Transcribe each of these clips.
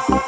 Hello,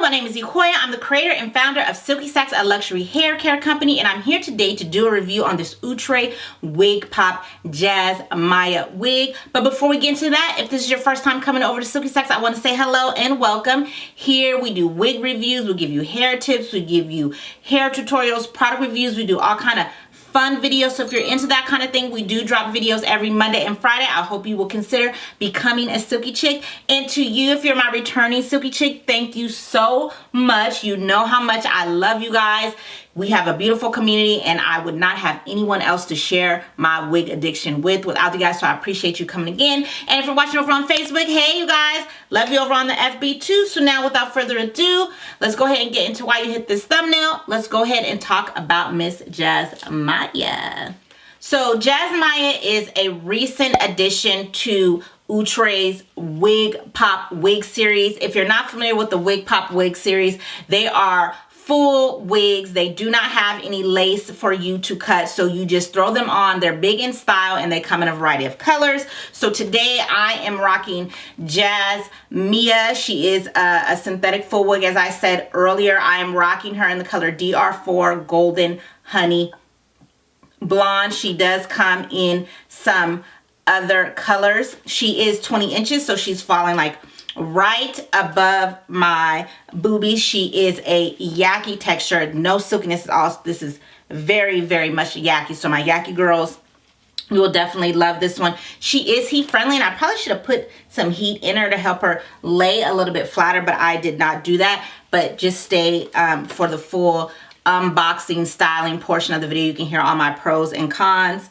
my name is Outre. I'm the creator and founder of Silky Specs, a luxury hair care company, and I'm here today to do a review on this Outre Wigpop Jasmiyah wig. But before we get into that, if this is your first time coming over to Silky Specs, I want to say hello and welcome. Here we do wig reviews, we give you hair tips, we give you hair tutorials, product reviews, we do all kind of fun videos. So if you're into that kind of thing, we do drop videos every Monday and Friday. I hope you will consider becoming a Silky Chick. And to you, if you're my returning Silky Chick, thank you so much. You know how much I love you guys. We have a beautiful community, and I would not have anyone else to share my wig addiction without you guys. So I appreciate you coming again. And if you're watching over on Facebook, hey you guys, love you over on the FB too. So now without further ado, let's go ahead and get into why you hit this thumbnail. Let's go ahead and talk about Miss Jasmiyah. So Jasmiyah is a recent addition to Outre's Wigpop wig series. If you're not familiar with the Wigpop wig series, they are full wigs. They do not have any lace for you to cut, so you just throw them on. They're big in style and they come in a variety of colors. So today I am rocking Jasmiyah. She is a synthetic full wig. As I said earlier, I am rocking her in the color DR4 Golden Honey Blonde. She does come in some other colors. She is 20 inches, so she's falling like right above my boobies. She is a yaki texture, no silkiness at all. This is very, very much yaki. So my yaki girls, you will definitely love this one. She is heat friendly, and I probably should have put some heat in her to help her lay a little bit flatter, but I did not do that. But just stay for the full unboxing styling portion of the video. You can hear all my pros and cons.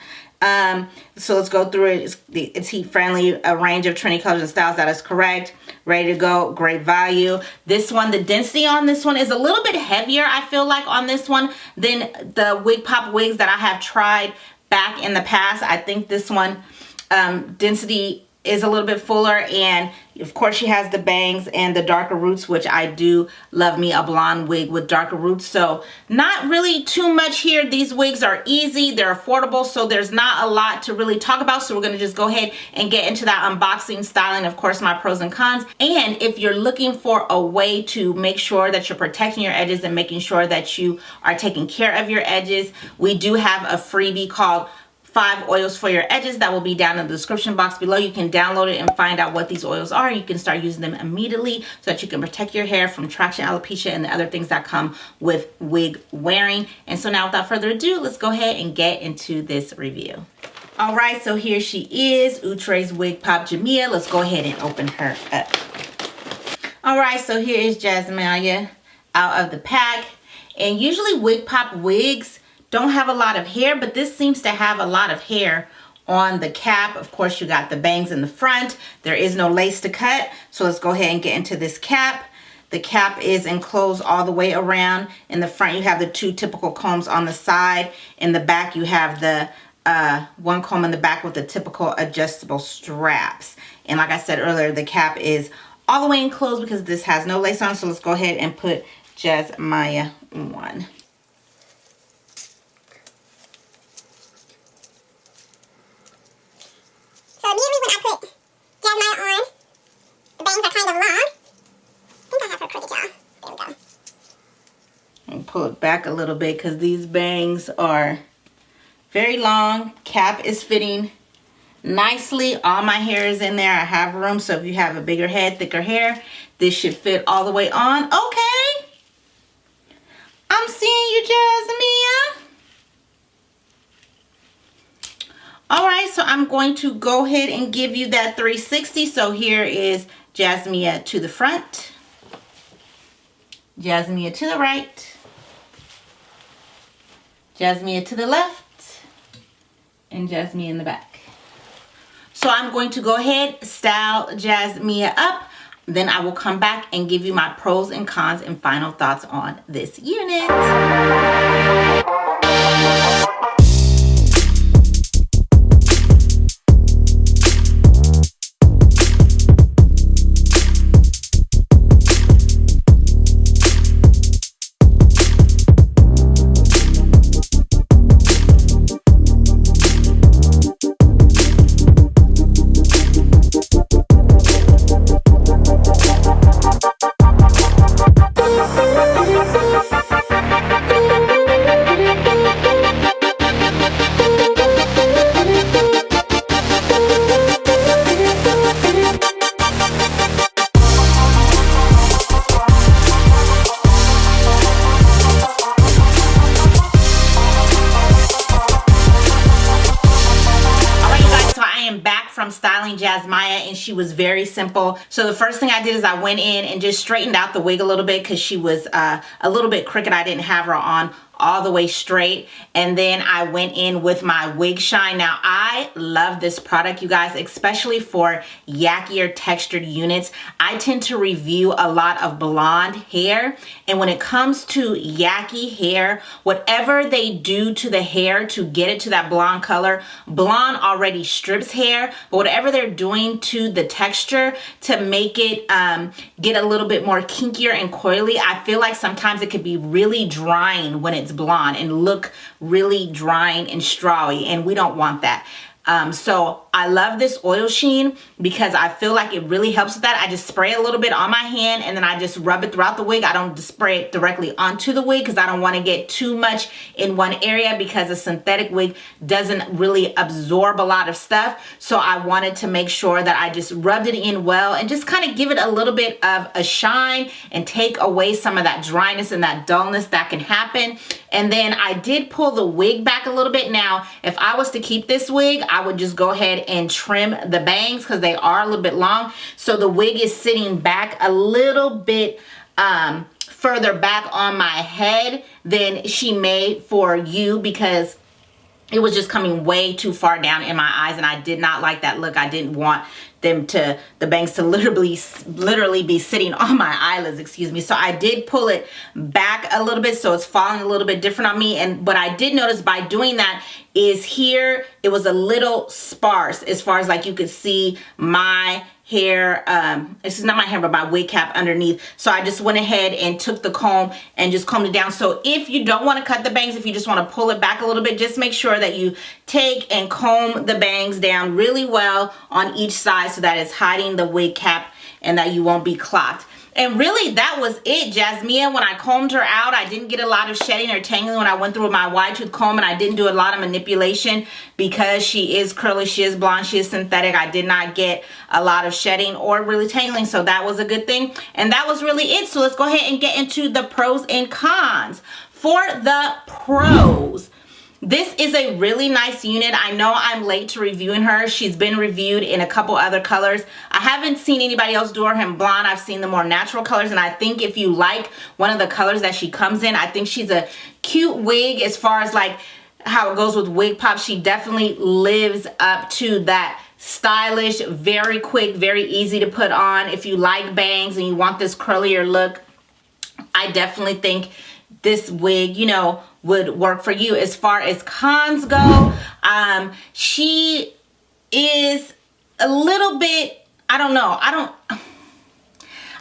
So let's go through it. It's heat friendly, a range of trendy colors and styles. That is correct. Ready to go. Great value. This one, the density on this one is a little bit heavier, I feel like, on this one than the Wigpop wigs that I have tried back in the past. I think this one density is a little bit fuller, and of course she has the bangs and the darker roots, which I do love me a blonde wig with darker roots. So not really too much here. These wigs are easy, they're affordable, so there's not a lot to really talk about. So we're going to just go ahead and get into that unboxing, styling, of course, my pros and cons. And if you're looking for a way to make sure that you're protecting your edges and making sure that you are taking care of your edges, we do have a freebie called 5 oils for your edges that will be down in the description box below. You can download it and find out what these oils are. You can start using them immediately so that you can protect your hair from traction, alopecia, and the other things that come with wig wearing. And so now without further ado, let's go ahead and get into this review. All right, so here she is, Outre's Wigpop Jamiyah. Let's go ahead and open her up. All right, so here is Jasmiyah out of the pack. And usually Wigpop wigs don't have a lot of hair, but this seems to have a lot of hair on the cap. Of course, you got the bangs in the front. There is no lace to cut. So let's go ahead and get into this cap. The cap is enclosed all the way around. In the front, you have the 2 typical combs on the side. In the back, you have the 1 comb in the back with the typical adjustable straps. And like I said earlier, the cap is all the way enclosed because this has no lace on. So let's go ahead and put Jasmiyah on. So immediately when I put Jasmiyah on, the bangs are kind of long. I think I have her crooked, y'all. There we go. And pull it back a little bit because these bangs are very long. Cap is fitting nicely. All my hair is in there. I have room, so if you have a bigger head, thicker hair, this should fit all the way on. Okay. I'm seeing you, Jasmiyah. All right, so I'm going to go ahead and give you that 360. So here is Jasmiyah to the front, Jasmiyah to the right, Jasmiyah to the left, and Jasmiyah in the back. So I'm going to go ahead, style Jasmiyah up. Then I will come back and give you my pros and cons and final thoughts on this unit. from styling Jasmiyah and she was very simple. So the first thing I did is I went in and just straightened out the wig a little bit because she was a little bit crooked. I didn't have her on all the way straight, and then I went in with my wig shine. Now I love this product, you guys, especially for yakier textured units. I tend to review a lot of blonde hair, and when it comes to yaki hair, whatever they do to the hair to get it to that blonde color, blonde already strips hair, but whatever they're doing to the texture to make it get a little bit more kinkier and coily, I feel like sometimes it could be really drying when it's blonde and look really drying and strawy, and we don't want that. So I love this oil sheen because I feel like it really helps with that. I just spray a little bit on my hand and then I just rub it throughout the wig. I don't spray it directly onto the wig because I don't want to get too much in one area because a synthetic wig doesn't really absorb a lot of stuff. So I wanted to make sure that I just rubbed it in well and just kind of give it a little bit of a shine and take away some of that dryness and that dullness that can happen. And then I did pull the wig back a little bit. Now, if I was to keep this wig, I would just go ahead and trim the bangs because they are a little bit long. So the wig is sitting back a little bit further back on my head than she made for you because it was just coming way too far down in my eyes and I did not like that look. I didn't want the bangs to literally be sitting on my eyelids, excuse me. So I did pull it back a little bit so it's falling a little bit different on me. And what I did notice by doing that is here it was a little sparse as far as like you could see my hair, this is not my hair but my wig cap underneath. So I just went ahead and took the comb and just combed it down. So if you don't want to cut the bangs, if you just want to pull it back a little bit, just make sure that you take and comb the bangs down really well on each side so that it's hiding the wig cap and that you won't be clogged. And really that was it, Jasmiyah. When I combed her out, I didn't get a lot of shedding or tangling when I went through with my wide tooth comb, and I didn't do a lot of manipulation because she is curly, she is blonde, she is synthetic. I did not get a lot of shedding or really tangling, so that was a good thing. And that was really it. So let's go ahead and get into the pros and cons. For the pros, this is a really nice unit. I know I'm late to reviewing her. She's been reviewed in a couple other colors. I haven't seen anybody else do her in blonde. I've seen the more natural colors, and I think if you like one of the colors that she comes in, I think she's a cute wig as far as like how it goes with Wigpop. She definitely lives up to that stylish, very quick, very easy to put on. If you like bangs and you want this curlier look, I definitely think this wig, you know, would work for you. As far as cons go, she is a little bit, I don't know,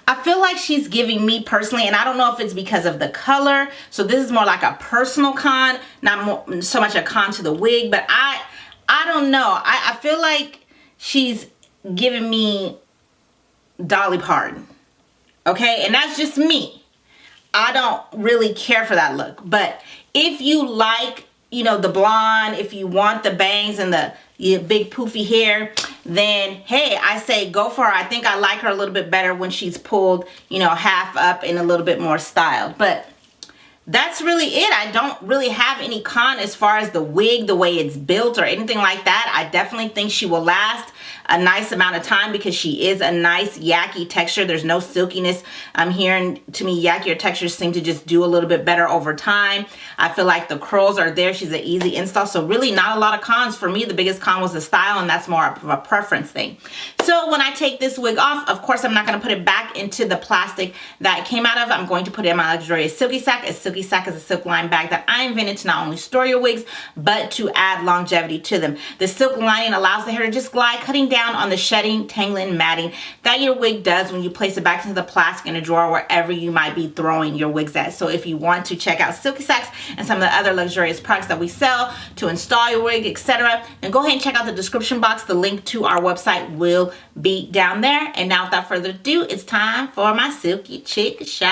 I feel like she's giving me personally, and I don't know if it's because of the color, so this is more like a personal con, not so much a con to the wig, but I don't know. I feel like she's giving me Dolly Parton, okay? And that's just me. I don't really care for that look, but if you like, you know, the blonde, if you want the bangs and the big poofy hair, then hey, I say go for her. I think I like her a little bit better when she's pulled, you know, half up and a little bit more styled. But that's really it. I don't really have any con as far as the wig, the way it's built or anything like that. I definitely think she will last a nice amount of time because she is a nice yaki texture. There's no silkiness. I'm hearing, to me, yakier textures seem to just do a little bit better over time. I feel like the curls are there. She's an easy install. So really not a lot of cons. For me, the biggest con was the style, and that's more of a preference thing. So when I take this wig off, of course, I'm not going to put it back into the plastic that it came out of. I'm going to put it in my luxurious Silky Sack. A Silky Sack is a silk lined bag that I invented to not only store your wigs, but to add longevity to them. The silk lining allows the hair to just glide, cutting down on the shedding, tangling, matting that your wig does when you place it back into the plastic in a drawer wherever you might be throwing your wigs at. So if you want to check out Silky Sacks and some of the other luxurious products that we sell to install your wig, etc., then go ahead and check out the description box. The link to our website will be down there. And now without further ado, it's time for my Silky Chick shout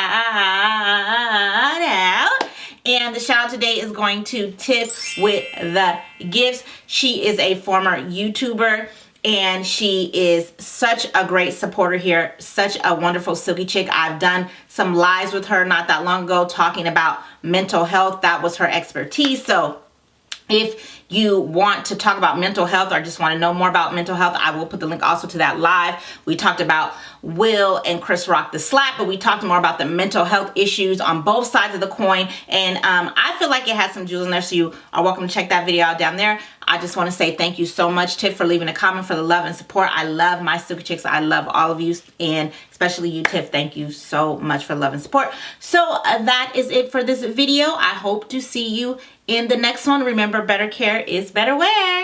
out. And the shout out today is going to Tiff with the gifts. She is a former YouTuber, and she is such a great supporter here, such a wonderful Silky chick. I've done some lives with her not that long ago talking about mental health. That was her expertise. So If you want to talk about mental health or just want to know more about mental health, I will put the link also to that live. We talked about Will and Chris Rock the slap, but we talked more about the mental health issues on both sides of the coin. And I feel like it has some jewels in there, so you are welcome to check that video out down there. I just want to say thank you so much, Tiff, for leaving a comment, for the love and support. I love my Silky Chicks. I love all of you, and especially you, Tiff. Thank you so much for love and support. So that is it for this video. I hope to see you in the next one. Remember, better care is better wear.